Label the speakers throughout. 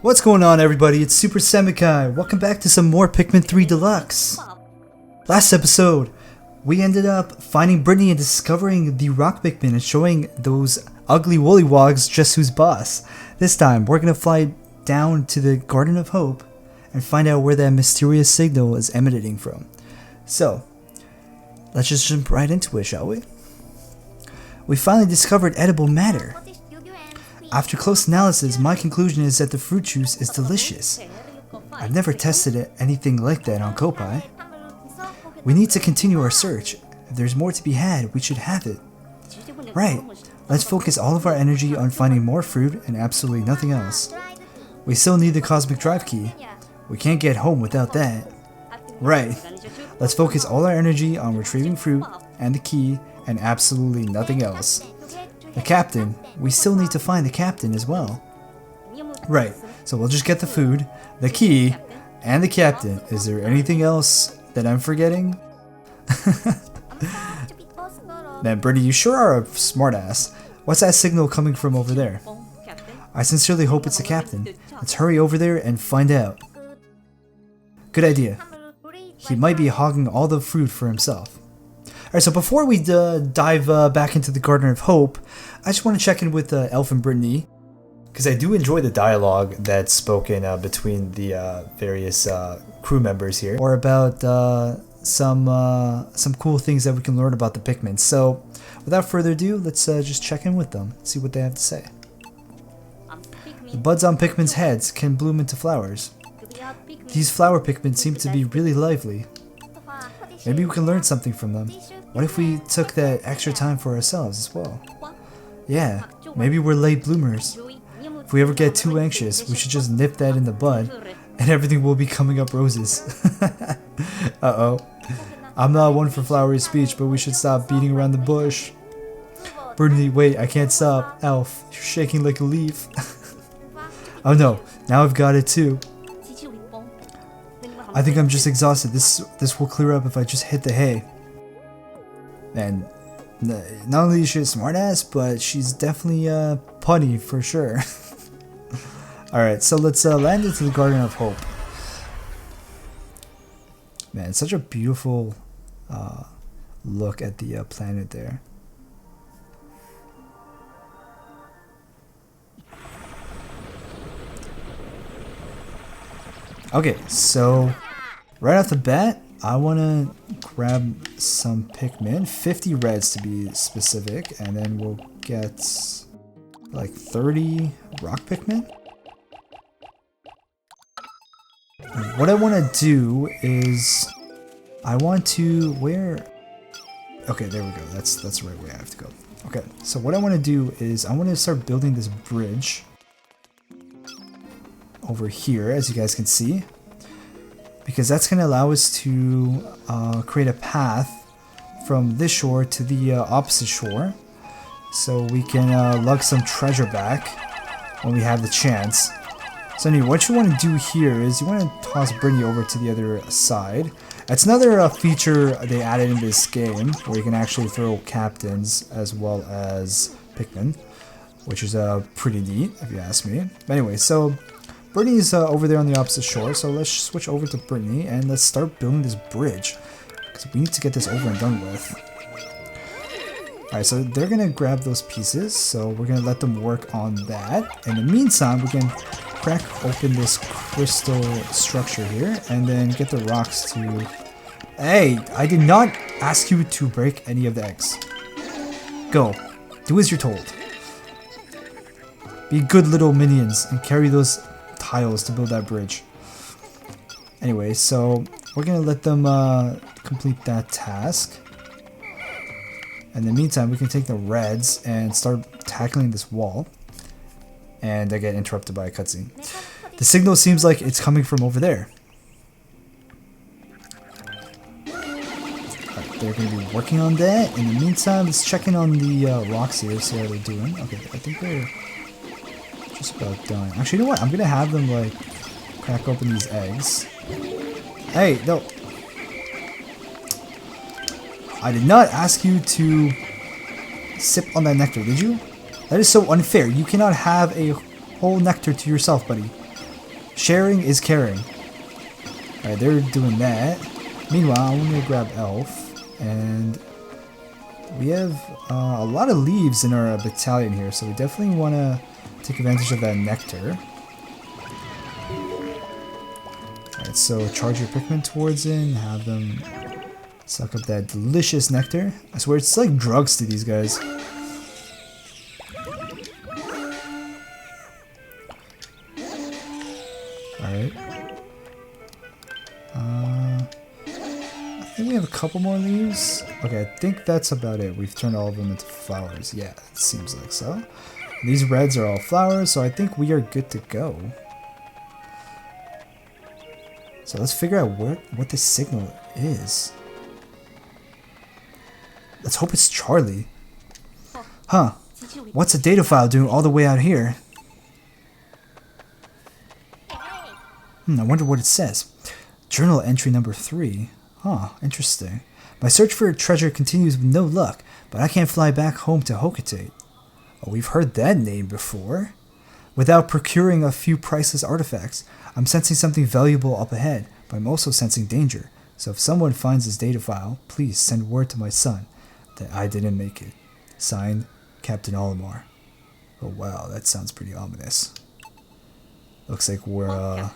Speaker 1: What's going on, everybody? It's Super Semikai. Welcome back to some more Pikmin 3 Deluxe. Last episode, we ended up finding Brittany and discovering the rock Pikmin and showing those ugly woollywogs just who's boss. This time, we're gonna fly down to the Garden of Hope and find out where that mysterious signal is emanating from. So, let's just jump right into it, shall we? We finally discovered edible matter. After close analysis, my conclusion is that the fruit juice is delicious. I've never tested anything like that on Kopai. We need to continue our search. If there's more to be had, we should have it. Right, let's focus all of our energy on finding more fruit and absolutely nothing else. We still need the cosmic drive key. We can't get home without that. Right, let's focus all our energy on retrieving fruit and the key and absolutely nothing else. The captain. We still need to find the captain as well. Right, so we'll just get the food, the key, and the captain. Is there anything else that I'm forgetting? Man, Brittany, you sure are a smartass. What's that signal coming from over there? I sincerely hope it's the captain. Let's hurry over there and find out. Good idea. He might be hogging all the fruit for himself. Alright, so before we dive back into the Garden of Hope, I just want to check in with Elf and Brittany, because I do enjoy the dialogue that's spoken between the various crew members here, or about some cool things that we can learn about the Pikmin. So, without further ado, let's just check in with them, see what they have to say. The buds on Pikmin's heads can bloom into flowers. These flower Pikmin seem to be really lively. Maybe we can learn something from them. What if we took that extra time for ourselves as well? Yeah, maybe we're late bloomers. If we ever get too anxious, we should just nip that in the bud, and everything will be coming up roses. Uh-oh. I'm not one for flowery speech, but we should stop beating around the bush. Brittany, wait, I can't stop. Elf, you're shaking like a leaf. Oh no, now I've got it too. I think I'm just exhausted. This will clear up if I just hit the hay. And not only is she a smartass, but she's definitely punny for sure. Alright, so let's land into the Garden of Hope. Man, it's such a beautiful look at the planet there. Okay, so right off the bat, I want to grab some Pikmin, 50 reds to be specific, and then we'll get like 30 rock Pikmin. And what I want to do is, I want to, okay, there we go, that's the right way I have to go. Okay, so what I want to do is, I want to start building this bridge over here, as you guys can see, because that's going to allow us to create a path from this shore to the opposite shore, so we can lug some treasure back when we have the chance. So anyway, what you want to do here is you want to toss Brittany over to the other side. That's another feature they added in this game, where you can actually throw captains as well as Pikmin, which is pretty neat if you ask me. But anyway, so Brittany's over there on the opposite shore, so let's switch over to Brittany and let's start building this bridge, because we need to get this over and done with. Alright, so they're going to grab those pieces, so we're going to let them work on that. In the meantime, we can crack open this crystal structure here and then get the rocks to... Hey, I did not ask you to break any of the eggs. Go. Do as you're told. Be good little minions and carry those tiles to build that bridge. Anyway, so we're gonna let them complete that task. In the meantime, we can take the reds and start tackling this wall. And I get interrupted by a cutscene. The signal seems like it's coming from over there. Right, they're gonna be working on that. In the meantime, let's check in on the rocks here, see how they're doing. Okay, I think they're just about done. Actually, you know what? I'm gonna have them like crack open these eggs. Hey, no. I did not ask you to sip on that nectar, did you? That is so unfair. You cannot have a whole nectar to yourself, buddy. Sharing is caring. Alright, they're doing that. Meanwhile, I'm gonna grab Elf. And we have a lot of leaves in our battalion here, so we definitely want to take advantage of that nectar. Alright, so charge your Pikmin towards it and have them suck up that delicious nectar. I swear it's like drugs to these guys. Alright. I think we have a couple more leaves. Okay, I think that's about it. We've turned all of them into flowers. Yeah, it seems like so. These reds are all flowers, so I think we are good to go. So let's figure out what this signal is. Let's hope it's Charlie. Huh. What's a data file doing all the way out here? I wonder what it says. Journal entry number 3. Huh, interesting. My search for a treasure continues with no luck, but I can't fly back home to Hocotate. Oh, we've heard that name before. Without procuring a few priceless artifacts, I'm sensing something valuable up ahead, but I'm also sensing danger. So if someone finds this data file, please send word to my son that I didn't make it. Signed, Captain Olimar. Oh wow, that sounds pretty ominous. Looks like we're,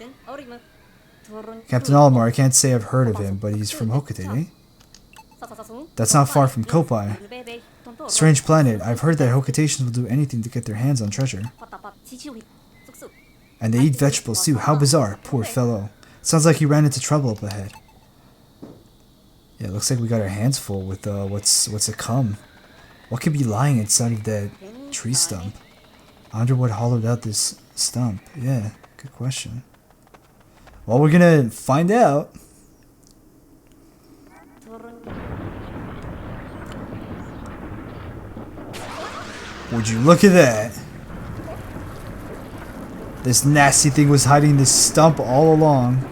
Speaker 1: Captain Olimar, I can't say I've heard of him, but he's from Hocotate, eh? That's not far from Kopai. Strange planet, I've heard that Hocatations will do anything to get their hands on treasure. And they eat vegetables too, how bizarre, poor fellow. Sounds like he ran into trouble up ahead. Yeah, looks like we got our hands full with what's to come. What could be lying inside of that tree stump? I wonder what hollowed out this stump. Yeah, good question. Well, we're gonna find out. Would you look at that? This nasty thing was hiding this stump all along.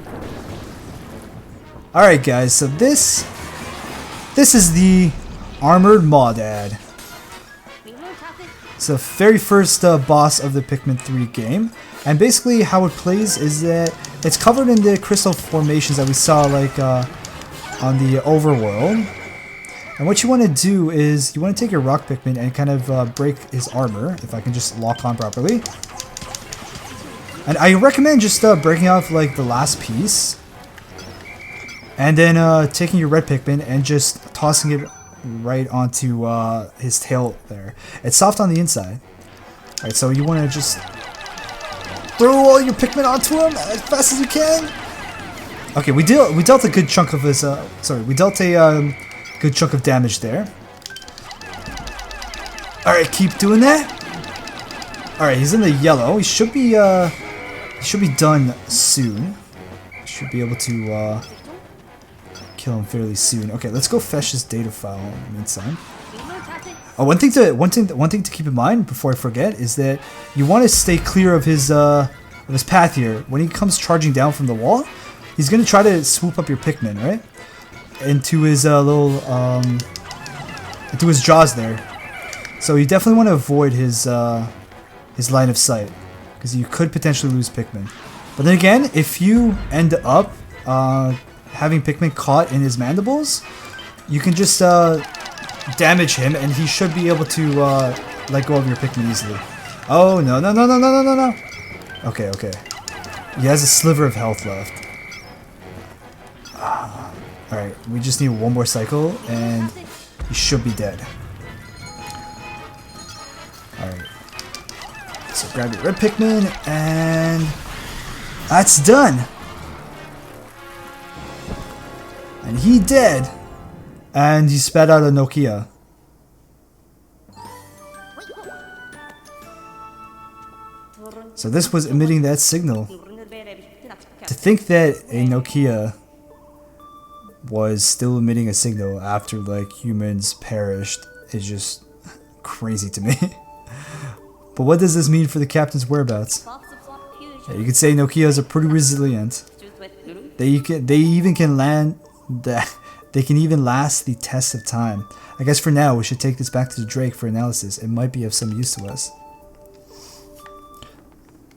Speaker 1: Alright guys, so this is the Armored Mawdad. It's the very first boss of the Pikmin 3 game. And basically how it plays is that it's covered in the crystal formations that we saw like on the overworld. And what you want to do is you want to take your rock Pikmin and kind of break his armor, if I can just lock on properly. And I recommend just breaking off like the last piece. And then taking your red Pikmin and just tossing it right onto his tail there. It's soft on the inside. Alright, so you want to just throw all your Pikmin onto him as fast as you can. Okay, we dealt a good chunk of his, we dealt a good chunk of damage there. Alright, keep doing that. Alright, he's in the yellow. He should be done soon. Should be able to kill him fairly soon. Okay, let's go fetch this data file in the meantime. Oh, one thing to keep in mind before I forget is that you want to stay clear of his path here. When he comes charging down from the wall, he's gonna try to swoop up your Pikmin, right? Into his into his jaws there. So you definitely want to avoid his line of sight, because you could potentially lose Pikmin. But then again, if you end up having Pikmin caught in his mandibles, you can just damage him, and he should be able to let go of your Pikmin easily. Oh no no no no no no no no! Okay, okay. He has a sliver of health left. Alright, we just need one more cycle, and he should be dead. Alright. So grab your red Pikmin, and that's done! And he dead! And he spat out a Nokia. So this was emitting that signal. To think that a Nokia was still emitting a signal after like humans perished is just crazy to me. But what does this mean for the captain's whereabouts? Yeah, you could say Nokias are pretty resilient. They even can last the test of time. I guess for now we should take this back to the Drake for analysis. It might be of some use to us.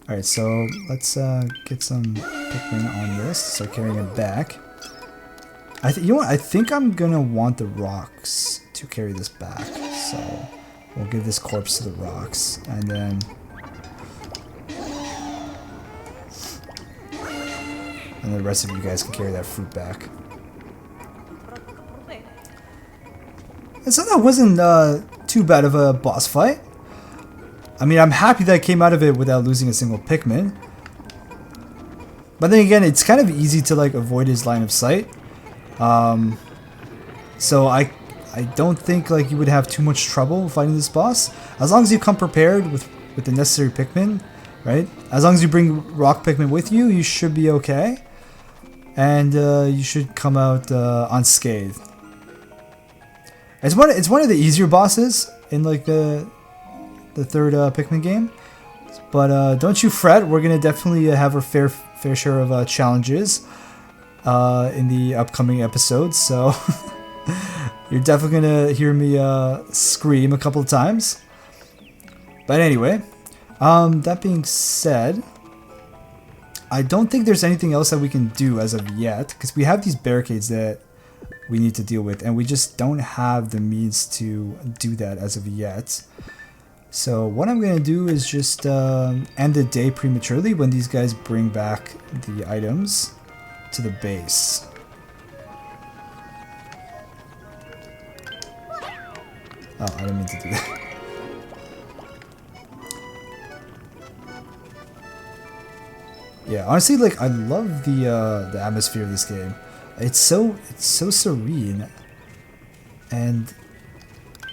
Speaker 1: Alright, so let's get some Pikmin on this. Start carrying it back. You know what? I think I'm gonna want the rocks to carry this back. So we'll give this corpse to the rocks, and then the rest of you guys can carry that fruit back. And so that wasn't too bad of a boss fight. I mean, I'm happy that I came out of it without losing a single Pikmin. But then again, it's kind of easy to like avoid his line of sight. So I don't think like you would have too much trouble fighting this boss. As long as you come prepared with the necessary Pikmin, right? As long as you bring rock Pikmin with you, you should be okay. And you should come out unscathed. It's one of the easier bosses in like the third Pikmin game, but don't you fret. We're gonna definitely have our fair share of challenges in the upcoming episodes. So you're definitely gonna hear me scream a couple of times. But anyway, that being said, I don't think there's anything else that we can do as of yet, because we have these barricades that we need to deal with, and we just don't have the means to do that as of yet. So what I'm going to do is just end the day prematurely when these guys bring back the items to the base. Oh, I didn't mean to do that. Yeah, honestly, like I love the atmosphere of this game. It's so serene, and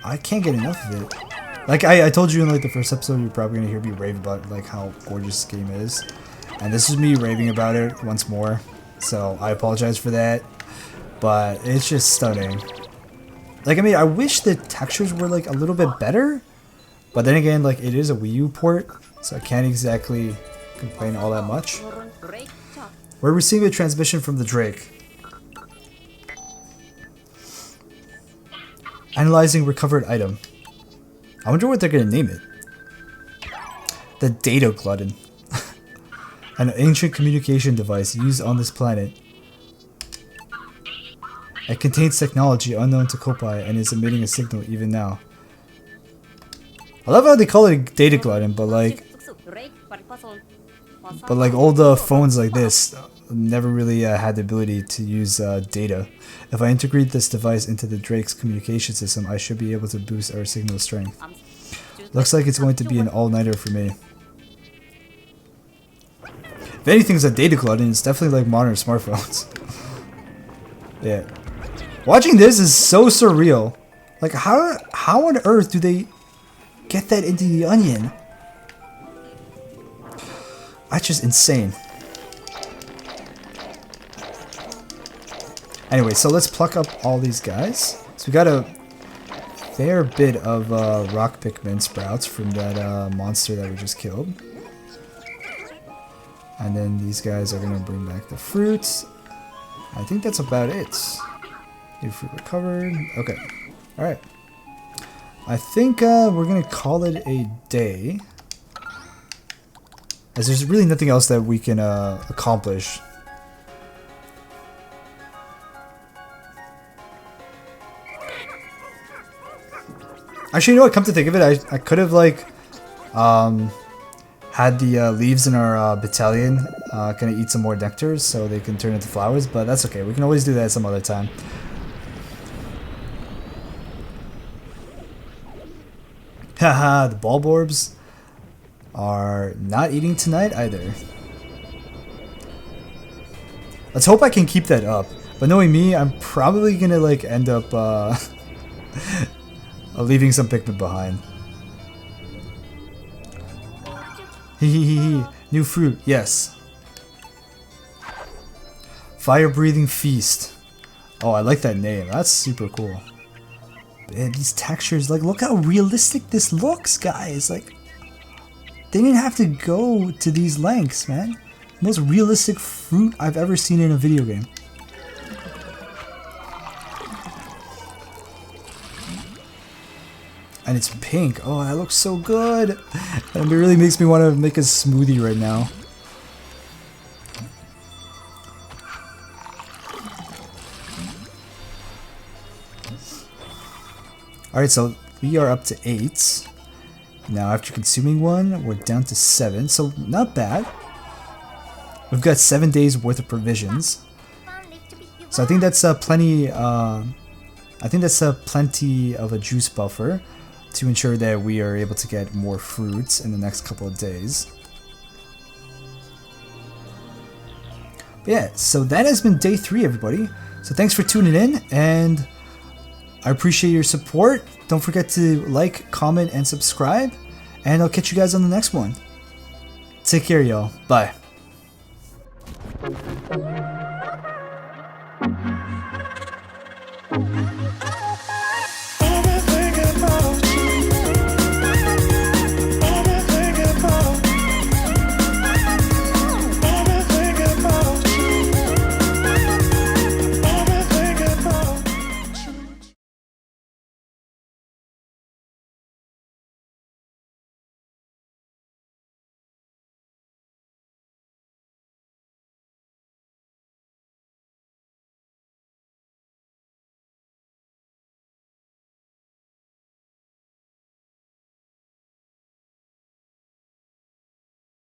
Speaker 1: I can't get enough of it. Like I told you in like the first episode, you're probably gonna hear me rave about like how gorgeous this game is, and this is me raving about it once more. So I apologize for that, but it's just stunning. Like I mean, I wish the textures were like a little bit better, but then again, like it is a Wii U port, so I can't exactly complain all that much. We're receiving a transmission from the Drake. Analyzing recovered item. I wonder what they're gonna name it. The Data Glutton. An ancient communication device used on this planet. It contains technology unknown to Kopai and is emitting a signal even now. I love how they call it a Data Glutton, but like all the phones like this never really had the ability to use data. If I integrate this device into the Drake's communication system, I should be able to boost our signal strength. Looks like it's going to be an all-nighter for me. If anything's a data glutton, it's definitely like modern smartphones. Yeah. Watching this is so surreal. Like how on earth do they get that into the onion? That's just insane. Anyway, so let's pluck up all these guys. So we got a fair bit of rock Pikmin sprouts from that monster that we just killed. And then these guys are going to bring back the fruits. I think that's about it. New fruit recovered. Okay. Alright. I think we're going to call it a day. As there's really nothing else that we can accomplish. Actually, you know what? Come to think of it, I could have like had the leaves in our battalion kind of eat some more nectars so they can turn into flowers, but that's okay. We can always do that some other time. Haha, the Bulborbs are not eating tonight either. Let's hope I can keep that up. But knowing me, I'm probably gonna like end up leaving some Pikmin behind. Hehehe. New fruit, yes. Fire-breathing feast. Oh, I like that name. That's super cool. Man, these textures, like, look how realistic this looks, guys. Like, they didn't have to go to these lengths, man. Most realistic fruit I've ever seen in a video game. And it's pink. Oh, that looks so good. And it really makes me want to make a smoothie right now. Alright, so we are up to 8. Now after consuming one, we're down to 7. So not bad. We've got 7 days worth of provisions. So I think that's plenty plenty of a juice buffer to ensure that we are able to get more fruits in the next couple of days. But yeah, so that has been day 3, everybody. So thanks for tuning in, and I appreciate your support. Don't forget to like, comment, and subscribe, and I'll catch you guys on the next one. Take care, y'all. Bye.